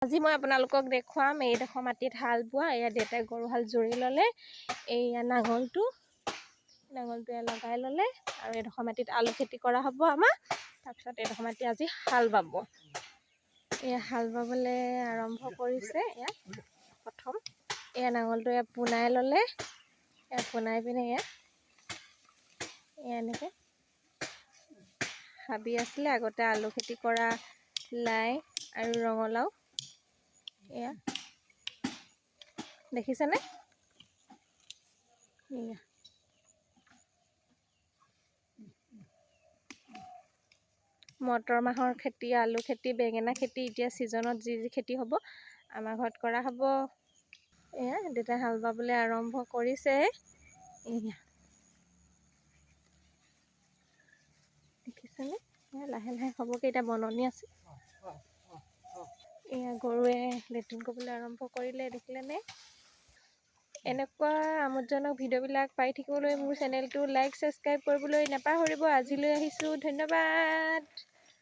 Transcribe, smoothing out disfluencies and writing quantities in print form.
আজি মই আপোনালোকক দেখুৱাম এইডোখৰ মাটিত হাল বোৱা। এয়া দেউতাই গৰু হাল জুৰি ল'লে, এইয়া নাঙলটো লগাই ল'লে আৰু এইডোখৰ মাটিত আলু খেতি কৰা হ'ব আমাৰ। তাৰপিছত এইডোখৰ মাটি আজি হাল বাব। এয়া হাল বাবলৈ আৰম্ভ কৰিছে। এয়া প্ৰথম এয়া নাঙলটো এয়া পোনাই ল'লে, এয়া পোনাই পিনে এয়া এনেকৈ হাবি আছিলে আগতে আলু খেতি কৰা, লাই আৰু ৰঙালাও। এয়া দেখিছেনে? এয়া মটৰ মাহৰ খেতি, আলু খেতি, বেঙেনা খেতি, এতিয়া ছিজনত যি খেতি হ'ব আমাৰ ঘৰত কৰা হ'ব। এয়া দেউতাই হাল বাবলৈ আৰম্ভ কৰিছে। এয়া দেখিছেনে? এয়া লাহে লাহে হ'বগৈ, এতিয়া বননি আছে। এয়া গৰুৱে লেট্ৰিন কৰিবলৈ আৰম্ভ কৰিলে, দেখিলেনে? এনেকুৱা আমোদজনক ভিডিঅ'বিলাক পাই থাকিবলৈ মোৰ চেনেলটো লাইক, ছাবস্ক্ৰাইব কৰিবলৈ নাপাহৰিব। আজিলৈ আহিছোঁ, ধন্যবাদ।